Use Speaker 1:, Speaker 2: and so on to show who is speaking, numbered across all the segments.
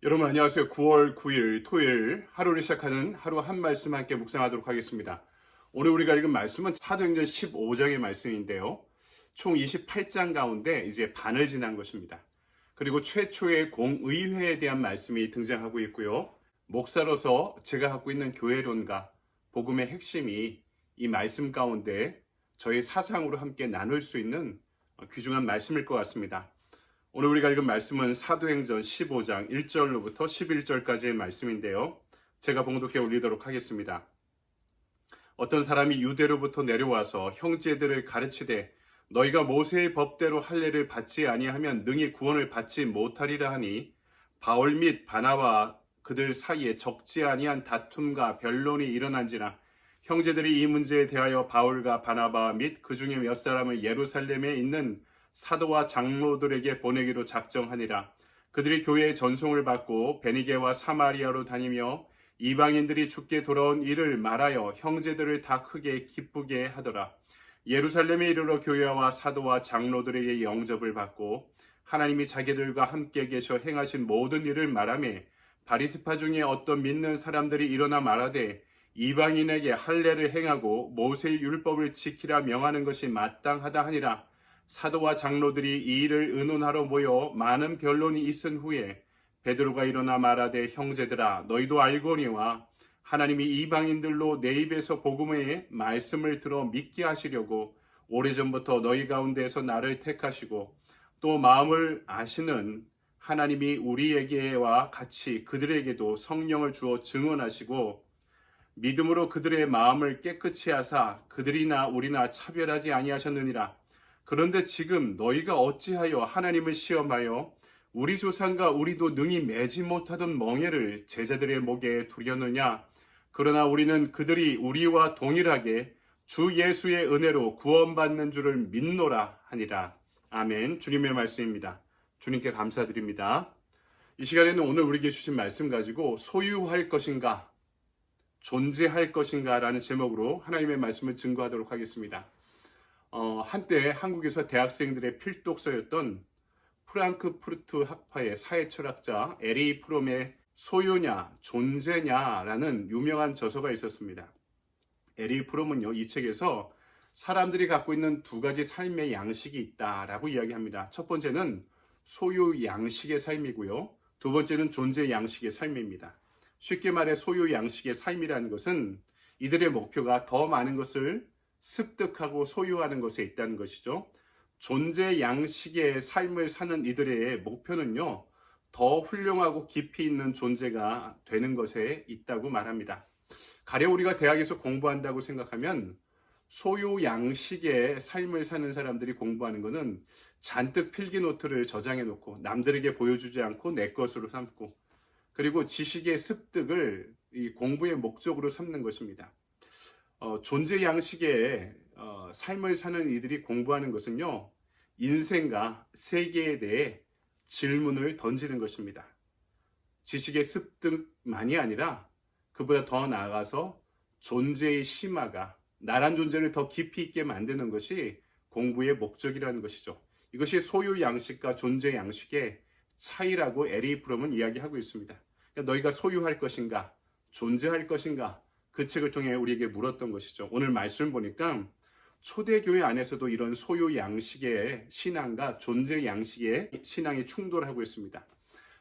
Speaker 1: 여러분 안녕하세요. 9월 9일 토요일 하루를 시작하는 하루 한 말씀 함께 묵상하도록 하겠습니다. 오늘 우리가 읽은 말씀은 사도행전 15장의 말씀인데요. 총 28장 가운데 이제 반을 지난 것입니다. 그리고 최초의 공의회에 대한 말씀이 등장하고 있고요. 목사로서 제가 갖고 있는 교회론과 복음의 핵심이 이 말씀 가운데 저희 사상으로 함께 나눌 수 있는 귀중한 말씀일 것 같습니다. 오늘 우리가 읽은 말씀은 사도행전 15장 1절로부터 11절까지의 말씀인데요. 제가 봉독해 올리도록 하겠습니다. 어떤 사람이 유대로부터 내려와서 형제들을 가르치되 너희가 모세의 법대로 할례를 받지 아니하면 능히 구원을 받지 못하리라 하니 바울 및 바나바와 그들 사이에 적지 아니한 다툼과 변론이 일어난지라 형제들이 이 문제에 대하여 바울과 바나바 및 그 중에 몇 사람을 예루살렘에 있는 사도와 장로들에게 보내기로 작정하니라. 그들이 교회의 전송을 받고 베니게와 사마리아로 다니며 이방인들이 죽게 돌아온 이를 말하여 형제들을 다 크게 기쁘게 하더라. 예루살렘에 이르러 교회와 사도와 장로들에게 영접을 받고 하나님이 자기들과 함께 계셔 행하신 모든 일을 말하며 바리새파 중에 어떤 믿는 사람들이 일어나 말하되 이방인에게 할례를 행하고 모세의 율법을 지키라 명하는 것이 마땅하다 하니라. 사도와 장로들이 이 일을 의논하러 모여 많은 변론이 있은 후에 베드로가 일어나 말하되 형제들아 너희도 알거니와 하나님이 이방인들로 내 입에서 복음의 말씀을 들어 믿게 하시려고 오래전부터 너희 가운데에서 나를 택하시고 또 마음을 아시는 하나님이 우리에게와 같이 그들에게도 성령을 주어 증언하시고 믿음으로 그들의 마음을 깨끗이 하사 그들이나 우리나 차별하지 아니하셨느니라. 그런데 지금 너희가 어찌하여 하나님을 시험하여 우리 조상과 우리도 능히 매지 못하던 멍에를 제자들의 목에 두려느냐. 그러나 우리는 그들이 우리와 동일하게 주 예수의 은혜로 구원받는 줄을 믿노라 하니라. 아멘. 주님의 말씀입니다. 주님께 감사드립니다. 이 시간에는 오늘 우리에게 주신 말씀 가지고 소유할 것인가 존재할 것인가 라는 제목으로 하나님의 말씀을 증거하도록 하겠습니다. 한때 한국에서 대학생들의 필독서였던 프랑크푸르트 학파의 사회철학자 에리 프롬의 소유냐 존재냐라는 유명한 저서가 있었습니다. 에리 프롬은요, 이 책에서 사람들이 갖고 있는 두 가지 삶의 양식이 있다라고 이야기합니다. 첫 번째는 소유 양식의 삶이고요. 두 번째는 존재 양식의 삶입니다. 쉽게 말해 소유 양식의 삶이라는 것은 이들의 목표가 더 많은 것을 습득하고 소유하는 것에 있다는 것이죠. 존재 양식의 삶을 사는 이들의 목표는요, 더 훌륭하고 깊이 있는 존재가 되는 것에 있다고 말합니다. 가령 우리가 대학에서 공부한다고 생각하면 소유 양식의 삶을 사는 사람들이 공부하는 것은 잔뜩 필기노트를 저장해 놓고 남들에게 보여주지 않고 내 것으로 삼고 그리고 지식의 습득을 이 공부의 목적으로 삼는 것입니다. 존재 양식의 삶을 사는 이들이 공부하는 것은요, 인생과 세계에 대해 질문을 던지는 것입니다. 지식의 습득만이 아니라 그보다 더 나아가서 존재의 심화가 나란 존재를 더 깊이 있게 만드는 것이 공부의 목적이라는 것이죠. 이것이 소유 양식과 존재 양식의 차이라고 에리 프롬은 이야기하고 있습니다. 그러니까 너희가 소유할 것인가, 존재할 것인가, 그 책을 통해 우리에게 물었던 것이죠. 오늘 말씀 보니까 초대교회 안에서도 이런 소유 양식의 신앙과 존재 양식의 신앙이 충돌하고 있습니다.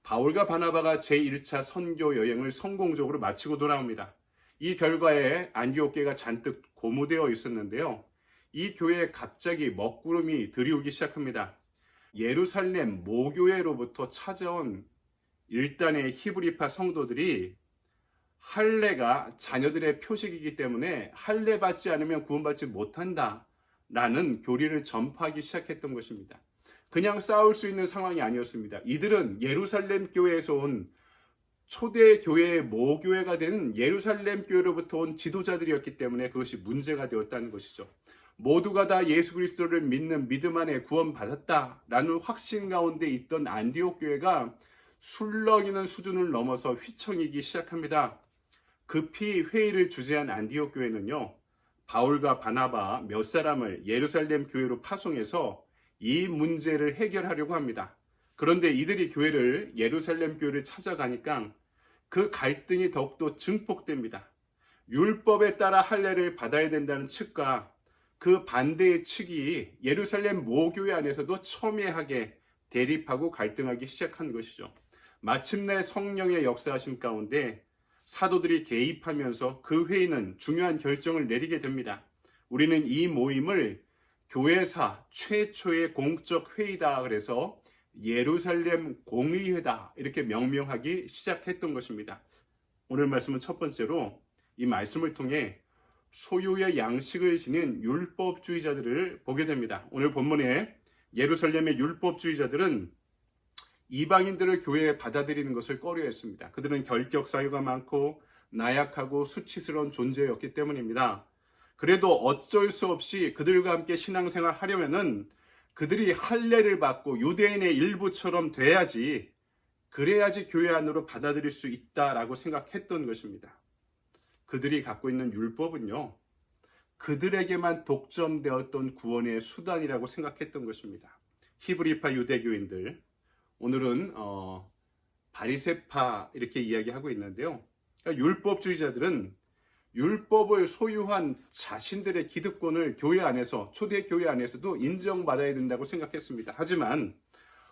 Speaker 1: 바울과 바나바가 제1차 선교 여행을 성공적으로 마치고 돌아옵니다. 이 결과에 안디옥교회가 잔뜩 고무되어 있었는데요. 이 교회에 갑자기 먹구름이 들이오기 시작합니다. 예루살렘 모교회로부터 찾아온 일단의 히브리파 성도들이 할례가 자녀들의 표식이기 때문에 할례 받지 않으면 구원받지 못한다 라는 교리를 전파하기 시작했던 것입니다. 그냥 싸울 수 있는 상황이 아니었습니다. 이들은 예루살렘 교회에서 온 초대 교회의 모교회가 되는 예루살렘 교회로부터 온 지도자들이었기 때문에 그것이 문제가 되었다는 것이죠. 모두가 다 예수 그리스도를 믿는 믿음 안에 구원받았다라는 확신 가운데 있던 안디옥 교회가 술렁이는 수준을 넘어서 휘청이기 시작합니다. 급히 회의를 주재한 안디옥 교회는요, 바울과 바나바 몇 사람을 예루살렘 교회로 파송해서 이 문제를 해결하려고 합니다. 그런데 이들이 교회를 예루살렘 교회를 찾아가니까 그 갈등이 더욱더 증폭됩니다. 율법에 따라 할례를 받아야 된다는 측과 그 반대의 측이 예루살렘 모교회 안에서도 첨예하게 대립하고 갈등하기 시작한 것이죠. 마침내 성령의 역사하심 가운데 사도들이 개입하면서 그 회의는 중요한 결정을 내리게 됩니다. 우리는 이 모임을 교회사 최초의 공적 회의다 그래서 예루살렘 공의회다 이렇게 명명하기 시작했던 것입니다. 오늘 말씀은 첫 번째로 이 말씀을 통해 소유의 양식을 지닌 율법주의자들을 보게 됩니다. 오늘 본문에 예루살렘의 율법주의자들은 이방인들을 교회에 받아들이는 것을 꺼려했습니다. 그들은 결격 사유가 많고 나약하고 수치스러운 존재였기 때문입니다. 그래도 어쩔 수 없이 그들과 함께 신앙생활 하려면은 그들이 할례를 받고 유대인의 일부처럼 돼야지, 그래야지 교회 안으로 받아들일 수 있다라고 생각했던 것입니다. 그들이 갖고 있는 율법은요, 그들에게만 독점되었던 구원의 수단이라고 생각했던 것입니다. 히브리파 유대교인들, 오늘은 바리새파 이렇게 이야기하고 있는데요. 그러니까 율법주의자들은 율법을 소유한 자신들의 기득권을 교회 안에서, 초대교회 안에서도 인정받아야 된다고 생각했습니다. 하지만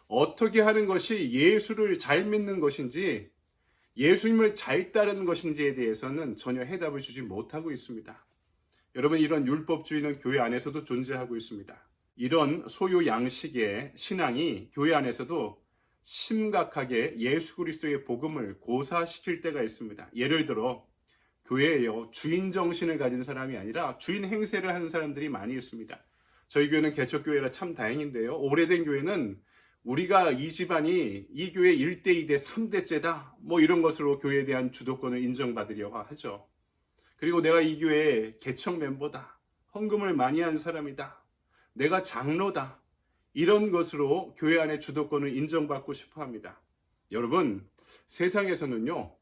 Speaker 1: 어떻게 하는 것이 예수를 잘 믿는 것인지, 예수님을 잘 따르는 것인지에 대해서는 전혀 해답을 주지 못하고 있습니다. 여러분, 이런 율법주의는 교회 안에서도 존재하고 있습니다. 이런 소유 양식의 신앙이 교회 안에서도 심각하게 예수 그리스도의 복음을 고사시킬 때가 있습니다. 예를 들어 교회에요, 주인 정신을 가진 사람이 아니라 주인 행세를 하는 사람들이 많이 있습니다. 저희 교회는 개척교회라 참 다행인데요, 오래된 교회는 우리가 이 집안이 이 교회 1대 2대 3대째다 뭐 이런 것으로 교회에 대한 주도권을 인정받으려고 하죠. 그리고 내가 이 교회의 개척 멤버다, 헌금을 많이 한 사람이다, 내가 장로다, 이런 것으로 교회 안에 주도권을 인정받고 싶어 합니다. 여러분, 세상에서는요,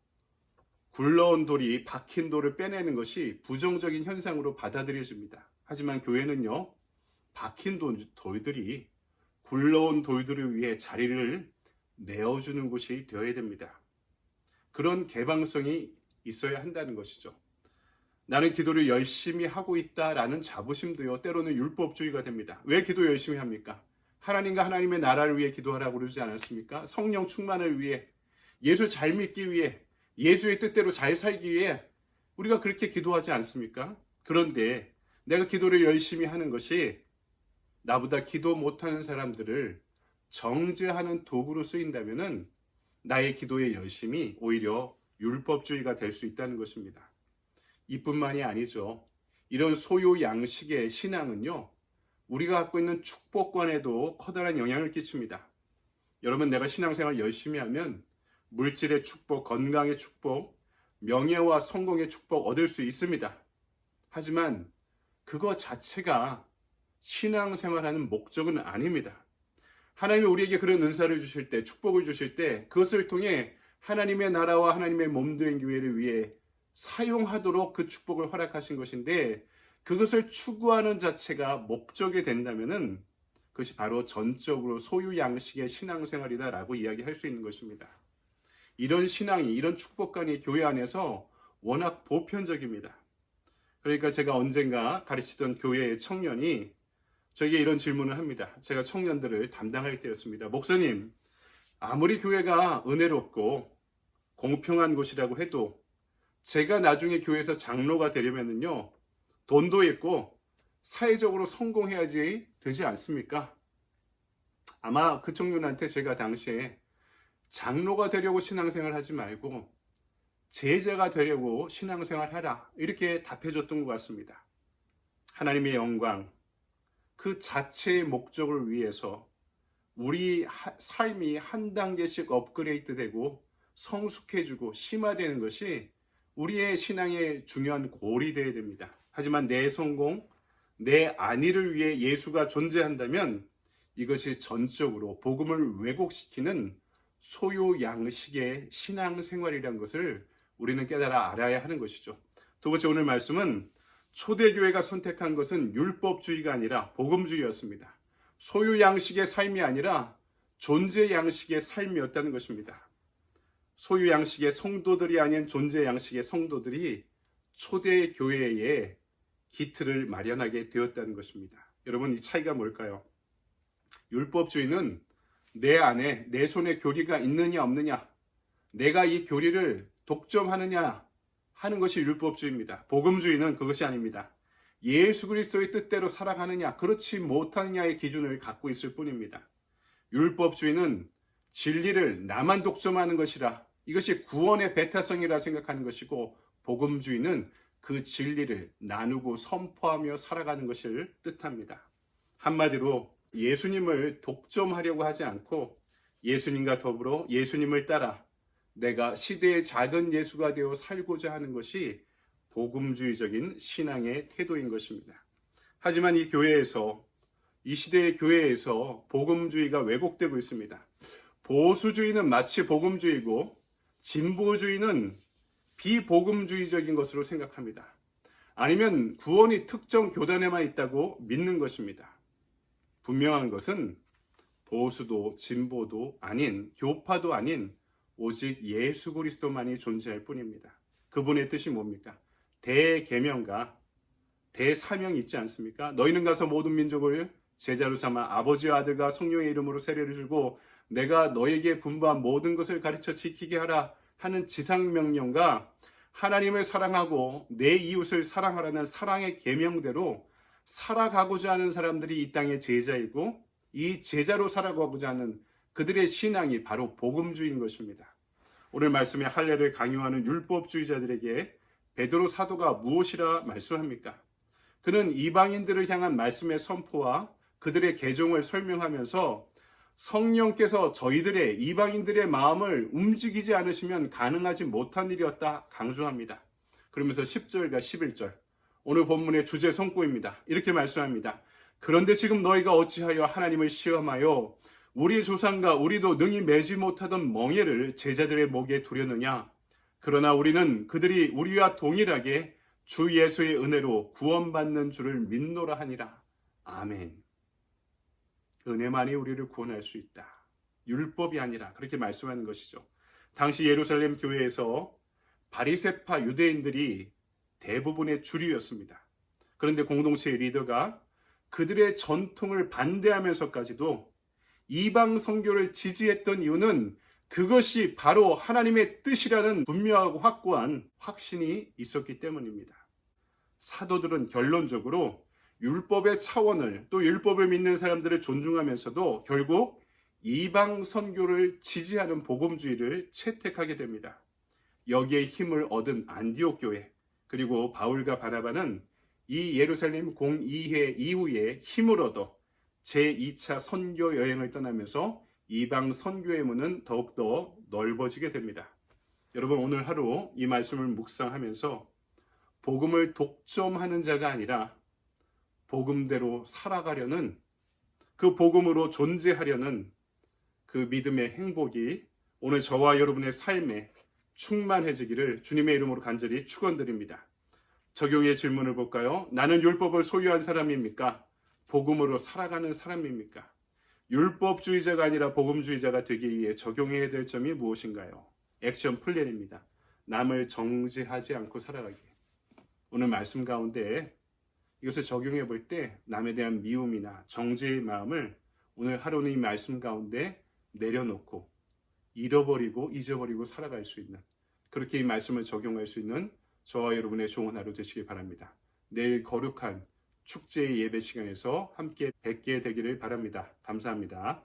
Speaker 1: 굴러온 돌이 박힌 돌을 빼내는 것이 부정적인 현상으로 받아들여집니다. 하지만 교회는요, 박힌 돌들이 굴러온 돌들을 위해 자리를 내어주는 곳이 되어야 됩니다. 그런 개방성이 있어야 한다는 것이죠. 나는 기도를 열심히 하고 있다라는 자부심도요, 때로는 율법주의가 됩니다. 왜 기도 열심히 합니까? 하나님과 하나님의 나라를 위해 기도하라고 그러지 않았습니까? 성령 충만을 위해, 예수 잘 믿기 위해, 예수의 뜻대로 잘 살기 위해 우리가 그렇게 기도하지 않습니까? 그런데 내가 기도를 열심히 하는 것이 나보다 기도 못하는 사람들을 정죄하는 도구로 쓰인다면은 나의 기도의 열심이 오히려 율법주의가 될 수 있다는 것입니다. 이뿐만이 아니죠. 이런 소유 양식의 신앙은요, 우리가 갖고 있는 축복관에도 커다란 영향을 끼칩니다. 여러분, 내가 신앙생활 열심히 하면 물질의 축복, 건강의 축복, 명예와 성공의 축복 얻을 수 있습니다. 하지만 그거 자체가 신앙생활하는 목적은 아닙니다. 하나님이 우리에게 그런 은사를 주실 때, 축복을 주실 때 그것을 통해 하나님의 나라와 하나님의 몸된 교회를 위해 사용하도록 그 축복을 허락하신 것인데, 그것을 추구하는 자체가 목적이 된다면은 그것이 바로 전적으로 소유 양식의 신앙생활이다라고 이야기할 수 있는 것입니다. 이런 신앙이, 이런 축복관이 교회 안에서 워낙 보편적입니다. 그러니까 제가 언젠가 가르치던 교회의 청년이 저에게 이런 질문을 합니다. 제가 청년들을 담당할 때였습니다. 목사님, 아무리 교회가 은혜롭고 공평한 곳이라고 해도 제가 나중에 교회에서 장로가 되려면요, 돈도 있고 사회적으로 성공해야지 되지 않습니까? 아마 그 청년한테 제가 당시에 장로가 되려고 신앙생활 하지 말고 제자가 되려고 신앙생활 하라, 이렇게 답해줬던 것 같습니다. 하나님의 영광, 그 자체의 목적을 위해서 우리 삶이 한 단계씩 업그레이드 되고 성숙해지고 심화되는 것이 우리의 신앙의 중요한 골이 되어야 됩니다. 하지만 내 성공, 내 안위를 위해 예수가 존재한다면 이것이 전적으로 복음을 왜곡시키는 소유 양식의 신앙생활이라는 것을 우리는 깨달아 알아야 하는 것이죠. 두 번째, 오늘 말씀은 초대교회가 선택한 것은 율법주의가 아니라 복음주의였습니다. 소유 양식의 삶이 아니라 존재 양식의 삶이었다는 것입니다. 소유 양식의 성도들이 아닌 존재 양식의 성도들이 초대 교회에 기틀을 마련하게 되었다는 것입니다. 여러분, 이 차이가 뭘까요? 율법주의는 내 안에 내 손에 교리가 있느냐 없느냐, 내가 이 교리를 독점하느냐 하는 것이 율법주의입니다. 복음주의는 그것이 아닙니다. 예수 그리스도의 뜻대로 살아가느냐 그렇지 못하느냐의 기준을 갖고 있을 뿐입니다. 율법주의는 진리를 나만 독점하는 것이라, 이것이 구원의 배타성이라 생각하는 것이고, 복음주의는 그 진리를 나누고 선포하며 살아가는 것을 뜻합니다. 한마디로 예수님을 독점하려고 하지 않고 예수님과 더불어 예수님을 따라 내가 시대의 작은 예수가 되어 살고자 하는 것이 복음주의적인 신앙의 태도인 것입니다. 하지만 이 시대의 교회에서 복음주의가 왜곡되고 있습니다. 보수주의는 마치 복음주의고 진보주의는 비복음주의적인 것으로 생각합니다. 아니면 구원이 특정 교단에만 있다고 믿는 것입니다. 분명한 것은 보수도 진보도 아닌, 교파도 아닌 오직 예수 그리스도만이 존재할 뿐입니다. 그분의 뜻이 뭡니까? 대계명과 대사명이 있지 않습니까? 너희는 가서 모든 민족을 제자로 삼아 아버지와 아들과 성령의 이름으로 세례를 주고 내가 너에게 분부한 모든 것을 가르쳐 지키게 하라 하는 지상명령과 하나님을 사랑하고 내 이웃을 사랑하라는 사랑의 계명대로 살아가고자 하는 사람들이 이 땅의 제자이고, 이 제자로 살아가고자 하는 그들의 신앙이 바로 복음주의인 것입니다. 오늘 말씀에 할례를 강요하는 율법주의자들에게 베드로 사도가 무엇이라 말씀합니까? 그는 이방인들을 향한 말씀의 선포와 그들의 개종을 설명하면서 성령께서 저희들의 이방인들의 마음을 움직이지 않으시면 가능하지 못한 일이었다 강조합니다. 그러면서 10절과 11절, 오늘 본문의 주제 성구입니다. 이렇게 말씀합니다. 그런데 지금 너희가 어찌하여 하나님을 시험하여 우리 조상과 우리도 능히 매지 못하던 멍에를 제자들의 목에 두려느냐? 그러나 우리는 그들이 우리와 동일하게 주 예수의 은혜로 구원받는 줄을 믿노라 하니라. 아멘. 은혜만이 우리를 구원할 수 있다. 율법이 아니라, 그렇게 말씀하는 것이죠. 당시 예루살렘 교회에서 바리새파 유대인들이 대부분의 주류였습니다. 그런데 공동체의 리더가 그들의 전통을 반대하면서까지도 이방 선교를 지지했던 이유는 그것이 바로 하나님의 뜻이라는 분명하고 확고한 확신이 있었기 때문입니다. 사도들은 결론적으로 율법의 차원을, 또 율법을 믿는 사람들을 존중하면서도 결국 이방 선교를 지지하는 복음주의를 채택하게 됩니다. 여기에 힘을 얻은 안디옥 교회, 그리고 바울과 바나바는 이 예루살렘 공의회 이후에 힘을 얻어 제2차 선교 여행을 떠나면서 이방 선교의 문은 더욱더 넓어지게 됩니다. 여러분, 오늘 하루 이 말씀을 묵상하면서 복음을 독점하는 자가 아니라 복음대로 살아가려는, 그 복음으로 존재하려는 그 믿음의 행복이 오늘 저와 여러분의 삶에 충만해지기를 주님의 이름으로 간절히 축원드립니다. 적용의 질문을 볼까요? 나는 율법을 소유한 사람입니까? 복음으로 살아가는 사람입니까? 율법주의자가 아니라 복음주의자가 되기 위해 적용해야 될 점이 무엇인가요? 액션 플랜입니다. 남을 정죄하지 않고 살아가기. 오늘 말씀 가운데 이것을 적용해 볼 때 남에 대한 미움이나 정죄의 마음을 오늘 하루는 이 말씀 가운데 내려놓고 잃어버리고 잊어버리고 살아갈 수 있는, 그렇게 이 말씀을 적용할 수 있는 저와 여러분의 좋은 하루 되시길 바랍니다. 내일 거룩한 축제의 예배 시간에서 함께 뵙게 되기를 바랍니다. 감사합니다.